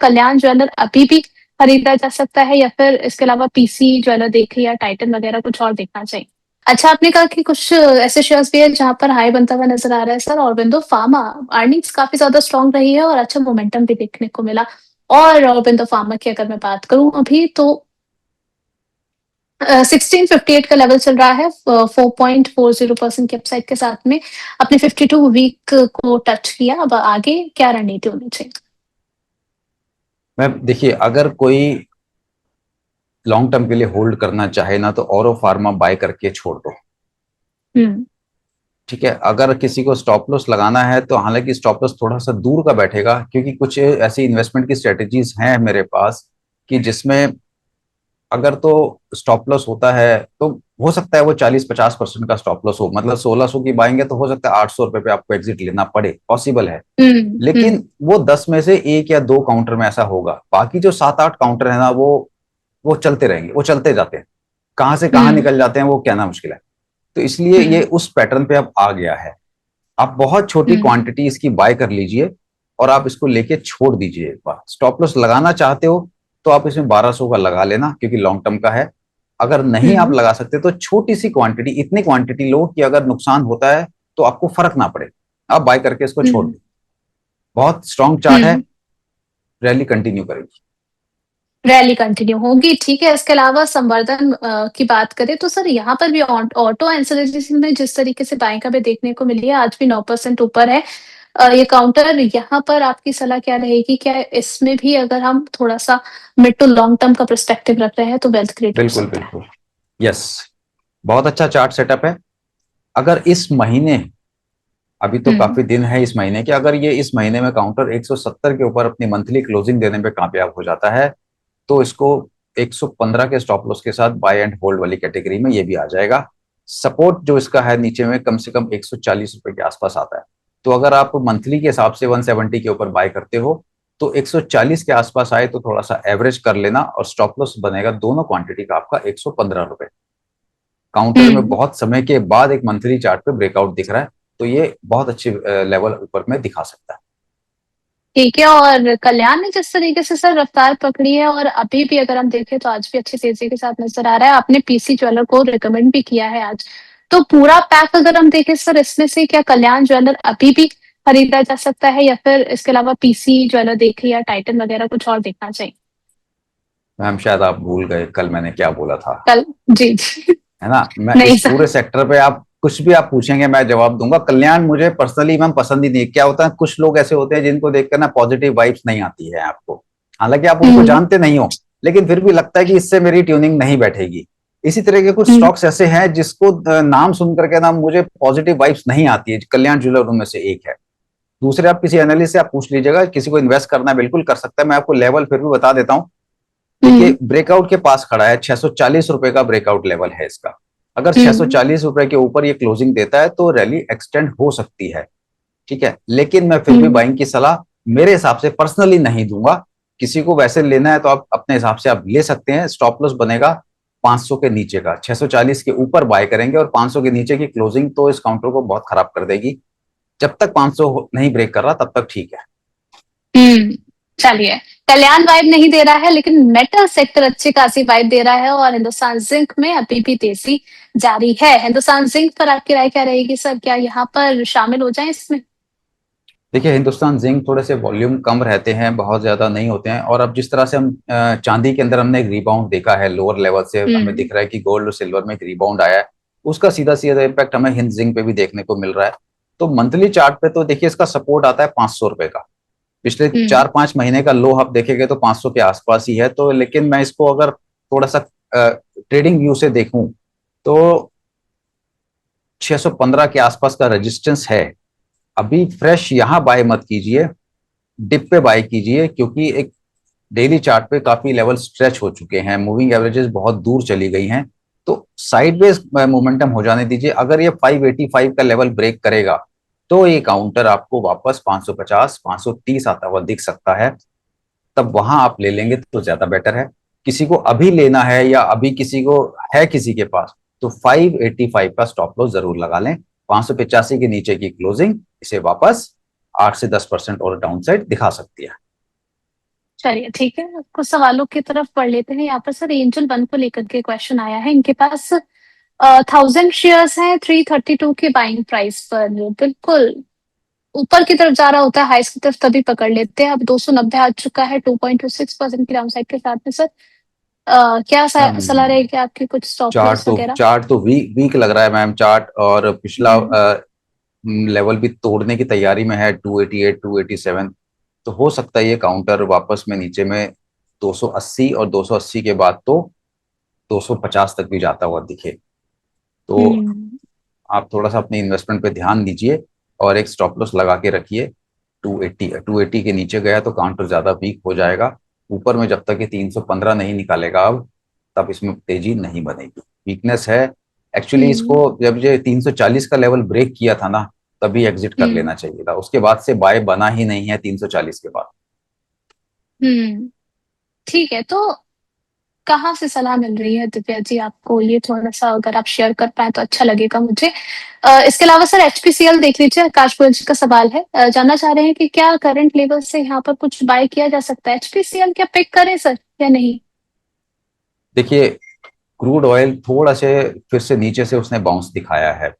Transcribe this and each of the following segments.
कल्याण jeweller अभी भी खरीदा जा सकता है, या फिर इसके अलावा पीसी ज्वेलर देखे या टाइटन वगैरह कुछ और देखना चाहिए? अच्छा, आपने कहा कि कुछ ऐसे शेयर्स भी है जहाँ पर हाई बनता हुआ नजर आ रहा है सर। ऑरबिंदो फार्मा अर्निंग्स काफी ज्यादा स्ट्रांग रही है और अच्छा मोमेंटम भी देखने को मिला। और ऑरबिंदो फार्मा की अगर मैं बात करूं अभी तो 1658 का लेवल चल रहा है, 4.40% की अपसाइड के साथ में अपने 52 वीक को टच किया। अब आगे क्या रणनीति होनी चाहिए? मैं देखिए, अगर कोई लॉन्ग टर्म के लिए होल्ड करना चाहे ना, तो औरो फार्मा बाय करके छोड़ दो। हम्म। ठीक है, अगर किसी को स्टॉप लॉस लगाना है तो हालांकि स्टॉप लॉस थोड़ा सा दूर का बैठेगा, क्योंकि कुछ ऐसी इन्वेस्टमेंट की स्ट्रेटेजीज हैं मेरे पास कि जिसमें अगर तो स्टॉप लॉस होता है तो हो सकता है वो 40-50% का स्टॉप लॉस हो, मतलब 1600 की बाएंगे तो हो सकता है 800 रुपए पे आपको एग्जिट लेना पड़े, पॉसिबल है। हम्म। लेकिन वो 10 में से एक या दो काउंटर में ऐसा होगा, बाकी जो 7-8 काउंटर है ना, वो चलते रहेंगे, वो चलते जाते हैं। कहां से कहां हम्म। निकल जाते हैं वो कहना मुश्किल है। तो इसलिए ये हम्म। उस पैटर्न पे अब आ गया है। आप बहुत छोटी हम्म। क्वांटिटी इसकी बाय कर लीजिए और आप इसको लेके छोड़ दीजिए। एक बार स्टॉप लॉस लगाना चाहते हो तो आप इसमें 1200 का लगा लेना, क्योंकि लॉन्ग टर्म का है। अगर नहीं आप हम्म। लगा सकते तो छोटी सी क्वांटिटी, इतनी क्वांटिटी लो कि अगर नुकसान होता है तो आपको फर्क ना पड़े, आप बाय करके इसको छोड़ हम्म। दो। बहुत स्ट्रॉन्ग चार्ट है, हम्म। रैली कंटिन्यू करेगी। रैली कंटिन्यू होगी, ठीक है। इसके अलावा संवर्धन की बात करें तो सर यहाँ पर भी ऑटो एंसिलरीज में जिस तरीके से बाइंग हमें देखने को मिली है, आज भी 9% ऊपर है ये काउंटर। यहाँ पर आपकी सलाह क्या रहेगी? क्या इसमें भी अगर हम थोड़ा सा मिड टू लॉन्ग टर्म का पर्सपेक्टिव रख रहे हैं तो वेल्थ क्रिएट हो बिल्कुल सकता है? बिल्कुल, यस। बहुत अच्छा चार्ट सेटअप है। अगर इस महीने, अभी तो हम्म। काफी दिन है इस महीने के, अगर ये इस महीने में काउंटर 170 के ऊपर अपनी मंथली क्लोजिंग देने में कामयाब हो जाता है तो इसको 115 के स्टॉप लॉस के साथ बाय एंड होल्ड वाली कैटेगरी में ये भी आ जाएगा। सपोर्ट जो इसका है नीचे में कम से कम 140 रुपए के आसपास आता है। तो अगर आप मंथली के हिसाब से 170 के ऊपर बाय करते हो तो 140 के आसपास आए तो थोड़ा सा एवरेज कर लेना, और स्टॉप लॉस बनेगा दोनों क्वांटिटी का आपका 115 रुपए। काउंटर में हम्म। बहुत समय के बाद एक मंथली चार्ट पे ब्रेकआउट दिख रहा है, तो ये बहुत अच्छी लेवल ऊपर में दिखा सकता है। ठीक है। और कल्याण ने जिस तरीके से सर रफ्तार पकड़ी है और अभी भी अगर हम देखें तो आज भी अच्छी तेजी के साथ नजर आ रहा है। आपने पीसी ज्वेलर को रिकमेंड भी किया है आज। तो पूरा पैक अगर हम देखें सर, इसमें से क्या कल्याण ज्वेलर अभी भी खरीदा जा सकता है, या फिर इसके अलावा पीसी ज्वेलर देखे या टाइटन वगैरह कुछ और देखना चाहिए? मैम शायद आप भूल गए कल मैंने क्या बोला था, कल? जी जी। है ना। मैं नहीं इस सर। पूरे सेक्टर पे आप कुछ भी आप पूछेंगे मैं जवाब दूंगा। कल्याण मुझे पर्सनली मैम पसंद ही नहीं। क्या होता है, कुछ लोग ऐसे होते हैं जिनको देखकर ना पॉजिटिव वाइब्स नहीं आती है आपको, हालांकि आप उनको हम्म। जानते नहीं हो, लेकिन फिर भी लगता है कि इससे मेरी ट्यूनिंग नहीं बैठेगी। इसी तरह के कुछ हम्म। स्टॉक्स ऐसे हैं जिसको नाम सुन करके ना मुझे पॉजिटिव वाइब्स नहीं आती है। कल्याण ज्वेलर उनमें से एक है। दूसरे आप किसी एनालिस्ट से आप पूछ लीजिएगा, किसी को इन्वेस्ट करना है बिल्कुल कर सकता है। मैं आपको लेवल फिर भी बता देता हूँ। हम्म। देखिए, ब्रेकआउट के पास खड़ा है, 640 रुपए का ब्रेकआउट लेवल है इसका। अगर छह सौ हम्म। चालीस रुपए के ऊपर ये क्लोजिंग देता है तो रैली एक्सटेंड हो सकती है। ठीक है, लेकिन मैं फिर भी हम्म। बाइंग की सलाह मेरे हिसाब से पर्सनली नहीं दूंगा। किसी को वैसे लेना है तो आप अपने हिसाब से आप ले सकते हैं। स्टॉप लॉस बनेगा 500 के नीचे का, 640 के ऊपर बाय करेंगे, और 500 के नीचे की क्लोजिंग तो इस काउंटर को बहुत खराब कर देगी। जब तक 500 नहीं ब्रेक कर रहा तब तक ठीक है। हम्म। चलिए। कल्याण वाइब नहीं दे रहा है, लेकिन मेटल सेक्टर अच्छी खासी वाइब दे रहा है और हिंदुस्तान जिंक में अभी भी तेजी जारी है। हिंदुस्तान जिंक पर आपकी राय क्या रहेगी सर? क्या यहाँ पर शामिल हो जाए इसमें? देखिए, हिंदुस्तान जिंक थोड़े से वॉल्यूम कम रहते हैं, बहुत ज्यादा नहीं होते हैं। और अब जिस तरह से हम चांदी के अंदर हमने एक रिबाउंड देखा है लोअर लेवल से, हमें हम्म। दिख रहा है कि गोल्ड और सिल्वर में एक रिबाउंड आया है, उसका सीधा सीधा इम्पैक्ट हमें हिंद जिंक पे भी देखने को मिल रहा है। तो मंथली चार्ट पे तो देखिए इसका सपोर्ट आता है 500 रुपए का। पिछले हम्म। 4-5 महीने का लो आप देखेंगे तो 500 के आसपास ही है। तो लेकिन मैं इसको अगर थोड़ा सा ट्रेडिंग व्यू से देखूं तो 615 के आसपास का रेजिस्टेंस है। अभी फ्रेश यहां बाय मत कीजिए, डिप पे बाय कीजिए, क्योंकि एक डेली चार्ट पे काफी लेवल स्ट्रेच हो चुके हैं, मूविंग एवरेजेस बहुत दूर चली गई हैं। तो साइडवेज मोमेंटम हो जाने दीजिए। अगर ये 585 का लेवल ब्रेक करेगा तो ये काउंटर आपको वापस 550 530 आता हुआ दिख सकता है। तब वहां आप ले लेंगे तो ज्यादा बेटर है। किसी को अभी लेना है या अभी किसी को है किसी के पास, तो 585 का स्टॉप लॉस जरूर लगा लें। 585 के नीचे की क्लोजिंग इसे वापस 8 से 10% और डाउन साइड दिखा सकती है। चलिए ठीक है, कुछ सवालों की तरफ बढ़ लेते हैं। यहाँ पर सर एंजल वन को लेकर के क्वेश्चन आया है। इनके पास 1000 शेयर्स हैं 332 की बाइंग प्राइस पर। बिल्कुल ऊपर की तरफ जा रहा होता है, हाइस की तरफ तभी पकड़ लेते हैं। अब 290 आ चुका है 2.26% की डाउन साइड के साथ में सर। क्या सलाह रहेगी आपकी, कुछ स्टॉप लॉस वगैरह? चार्ट तो वीक लग रहा है मैम। चार्ट और पिछला हम्म। लेवल भी तोड़ने की तैयारी में है, 288 287। तो हो सकता है ये काउंटर वापस में नीचे में 280, और 280 के बाद तो 250 तक भी जाता हुआ दिखे। तो हम्म। आप थोड़ा सा अपने इन्वेस्टमेंट पे ध्यान दीजिए और एक स्टॉप लॉस लगा के रखिए। 280 के नीचे गया तो काउंटर ज्यादा वीक हो जाएगा। ऊपर में जब तक ये 315 नहीं निकालेगा अब, तब इसमें तेजी नहीं बनेगी, वीकनेस है। एक्चुअली इसको हम्म। जब ये 340 का लेवल ब्रेक किया था ना, तभी एग्जिट कर हम्म। लेना चाहिए था। उसके बाद से बाय बना ही नहीं है 340 के बाद। हम्म। ठीक है, तो कहाँ से सलाह मिल रही है दिव्या जी आपको, ये थोड़ा सा अगर आप शेयर कर पाए तो अच्छा लगेगा मुझे। इसके अलावा सर एचपीसीएल देख लीजिए, आकाश गोयल जी का सवाल है। जानना चाह रहे हैं कि क्या करंट लेवल से यहाँ पर कुछ बाय किया जा सकता है एचपीसीएल, क्या पिक करें सर या नहीं? देखिए, क्रूड ऑयल थोड़ा से फिर से नीचे से उसने बाउंस दिखाया है।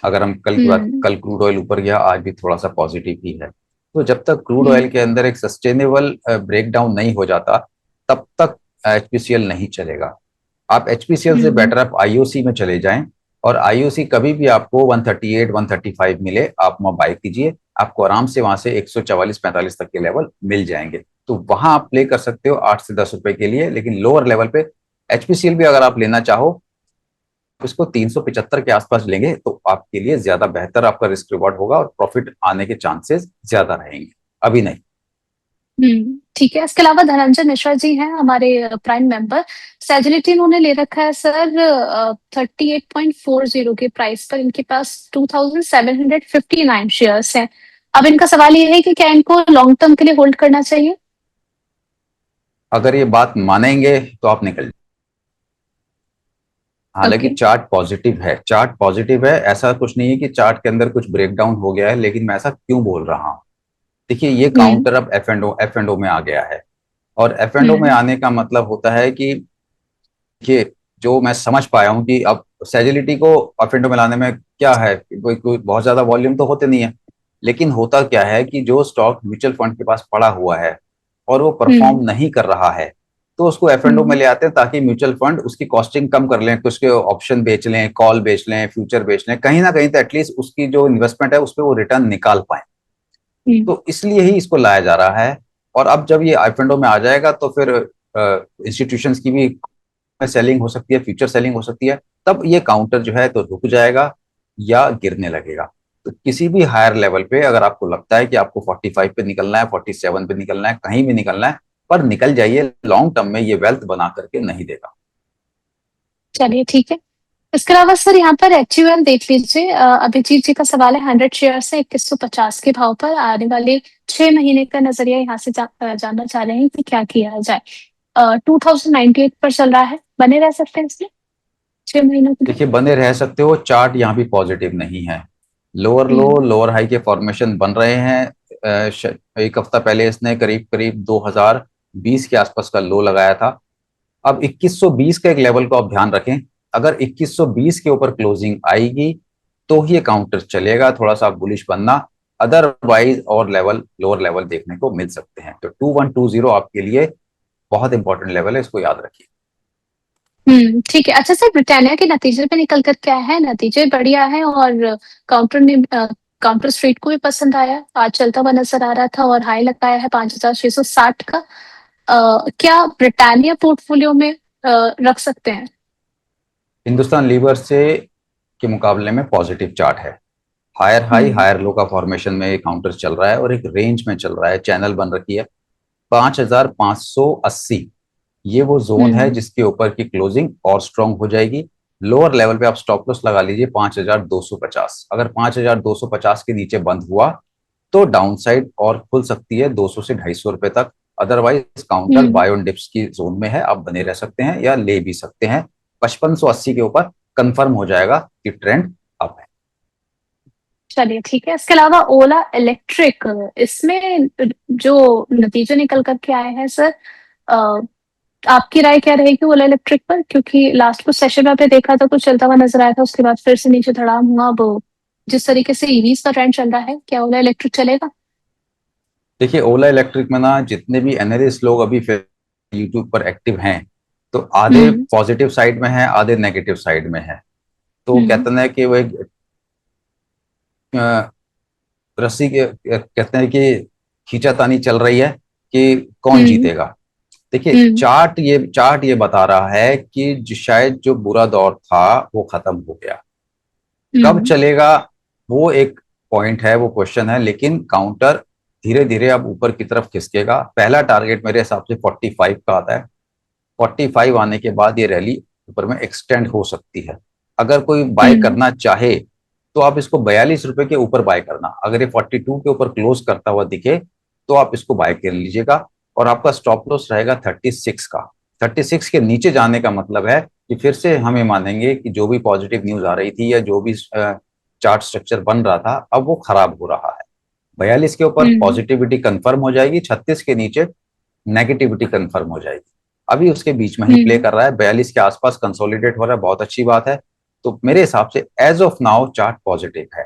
अगर हम कल की बात, हम्म। कल क्रूड ऑयल ऊपर गया, आज भी थोड़ा सा पॉजिटिव ही है। तो जब तक क्रूड हम्म। ऑयल के अंदर एक सस्टेनेबल ब्रेकडाउन नहीं हो जाता, तब तक एचपीसीएल नहीं चलेगा। आप एचपीसीएल से हम्म। बेटर आप आईओसी में चले जाएं। और आईओसी कभी भी आपको 138 135 मिले, आप वहां बाय कीजिए। आपको आराम से वहां से 144 45 तक के लेवल मिल जाएंगे। तो वहां आप प्ले कर सकते हो 8 से 10 रुपए के लिए। लेकिन लोअर लेवल पे एचपीसीएल भी अगर आप लेना चाहो, इसको 375 के आसपास लेंगे तो आपके लिए ज्यादा बेहतर, आपका रिस्क रिवॉर्ड होगा और प्रॉफिट आने के चांसेस ज्यादा रहेंगे। अभी नहीं। ठीक है। इसके अलावा धनंजय मिश्रा जी हैं हमारे प्राइम मेंबर। सैजिलिटी इन्होंने ले रखा है सर 38.40 के प्राइस पर। इनके पास 2759 शेयर्स हैं। अब इनका सवाल ये है कि क्या इनको लॉन्ग टर्म के लिए होल्ड करना चाहिए? अगर ये बात मानेंगे तो आप निकल। हालांकि ओके। चार्ट पॉजिटिव है, चार्ट पॉजिटिव है, ऐसा कुछ नहीं है कि चार्ट के अंदर कुछ ब्रेकडाउन हो गया है। लेकिन मैं ऐसा क्यों बोल रहा हूँ? देखिए, ये हम्म। काउंटर अब एफ एंड ओ में आ गया है। और एफ एंड ओ में हम्म। आने का मतलब होता है कि ये, जो मैं समझ पाया हूँ कि अब सेजिलिटी को एफ एंड ओ में लाने में क्या है, कोई बहुत ज्यादा वॉल्यूम तो होते नहीं है। लेकिन होता क्या है कि जो स्टॉक म्यूचुअल फंड के पास पड़ा हुआ है और वो हम्म। परफॉर्म नहीं कर रहा है, तो उसको एफ एंड ओ में हम्म। ले आते हैं ताकि म्यूचुअल फंड उसकी कॉस्टिंग कम कर लें, उसके ऑप्शन बेच लें, कॉल बेच लें, फ्यूचर बेच लें, कहीं ना कहीं तो एटलीस्ट उसकी जो इन्वेस्टमेंट है उस पर वो रिटर्न निकाल पाए। हम्म। तो इसलिए ही इसको लाया जा रहा है। और अब जब ये एफ एंड ओ में आ जाएगा तो फिर इंस्टीट्यूशंस की भी सेलिंग हो सकती है, फ्यूचर सेलिंग हो सकती है। तब ये काउंटर जो है तो रुक जाएगा या गिरने लगेगा। तो किसी भी हायर लेवल पे अगर आपको लगता है कि आपको 45 पे निकलना है, 47 पे निकलना है, कहीं भी निकलना है, पर निकल जाइए। लॉन्ग टर्म में ये वेल्थ बना करके नहीं देगा। चलिए ठीक है। इसके अलावा सर यहाँ पर एचयूएल देख लीजिए। अभिजीत जी का सवाल है 100 शेयर से 2150 के भाव पर आने वाले 6 महीने का नजरिया यहाँ से जानना चाह रहे हैं कि क्या किया जाए। 2098 पर चल रहा है, बने रह सकते हैं इसमें 6 महीनों के लिए? देखिए, बने रह सकते हो। चार्ट यहाँ भी पॉजिटिव नहीं है। लोअर लो हम्म। लोअर हाई के फॉर्मेशन बन रहे हैं। एक हफ्ता पहले इसने करीब करीब 2020 के आसपास का लो लगाया था। अब 2120 का एक लेवल को आप ध्यान रखें। अगर 2120 के ऊपर क्लोजिंग आएगी तो ही ये काउंटर चलेगा, थोड़ा सा बुलिश बनना। अदरवाइज और लेवल, लोअर लेवल देखने को मिल सकते हैं। तो 2120 आपके लिए बहुत इंपॉर्टेंट लेवल है, इसको याद रखिए। ठीक है। अच्छा सर, ब्रिटानिया के नतीजे पे निकल कर क्या है? नतीजे बढ़िया है और काउंटर ने काउंटर स्ट्रेट को भी पसंद आया, आज चलता हुआ नजर आ रहा था और हाई लगाया है 5660 का। क्या ब्रिटानिया पोर्टफोलियो में रख सकते हैं? हिंदुस्तान लीवर से के मुकाबले में पॉजिटिव चार्ट है। हायर हाई हम्म। हायर लो का फॉर्मेशन में ये काउंटर चल रहा है और एक रेंज में चल रहा है, चैनल बन रखी है 5580। ये वो जोन है हम्म। जिसके ऊपर की क्लोजिंग और स्ट्रांग हो जाएगी। लोअर लेवल पे आप स्टॉप लॉस लगा लीजिए 5250। अगर 5250 के नीचे बंद हुआ तो डाउन साइड और खुल सकती है 200 से 250 रुपए तक। Otherwise counter hmm. Buy on dips की जोन में है, आप बने रह सकते हैं या ले भी सकते हैं। 5580 के ऊपर कंफर्म हो जाएगा कि ट्रेंड अप है। चलिए ठीक है। इसके अलावा ओला इलेक्ट्रिक, इसमें जो नतीजे निकल कर के आए हैं सर, अ, आपकी राय क्या रहेगी ओला इलेक्ट्रिक पर? क्योंकि लास्ट कुछ सेशन में आपने देखा था कुछ चलता हुआ नजर आया था, उसके बाद फिर से नीचे धड़ाम हुआ। अब जिस तरीके से ईवीज का ट्रेंड चल रहा है, क्या ओला इलेक्ट्रिक चलेगा? देखिए, ओला इलेक्ट्रिक में ना जितने भी एनालिस्ट लोग अभी फिर यूट्यूब पर एक्टिव हैं, तो आधे हम्म। पॉजिटिव साइड में है, आधे नेगेटिव साइड में है। तो हम्म। कहते हैं कि वो एक अ, रस्सी के कहते हैं कि खींचातानी चल रही है कि कौन हम्म। जीतेगा। देखिए, हम्म। चार्ट ये बता रहा है कि शायद जो बुरा दौर था वो खत्म हो गया। कब हम्म। चलेगा वो एक पॉइंट है, वो क्वेश्चन है, लेकिन काउंटर धीरे धीरे अब ऊपर की तरफ खिसकेगा। पहला टारगेट मेरे हिसाब से 45 का आता है। 45 आने के बाद ये रैली ऊपर में एक्सटेंड हो सकती है। अगर कोई बाय हम्म। करना चाहे तो आप इसको 42 रुपए के ऊपर बाय करना। अगर ये 42 के ऊपर क्लोज करता हुआ दिखे तो आप इसको बाय कर लीजिएगा, और आपका स्टॉप लॉस रहेगा 36 का। 36 के नीचे जाने का मतलब है कि फिर से हम ये मानेंगे कि जो भी पॉजिटिव न्यूज आ रही थी या जो भी चार्ट स्ट्रक्चर बन रहा था अब वो खराब हो रहा है। 42 के ऊपर हम्म। पॉजिटिविटी कंफर्म हो जाएगी, 36 के नीचे नेगेटिविटी कंफर्म हो जाएगी। अभी उसके बीच में ही प्ले हम्म। कर रहा है, 42 के आसपास कंसोलिडेट हो रहा है, बहुत अच्छी बात है। तो मेरे हिसाब से as of now chart positive है।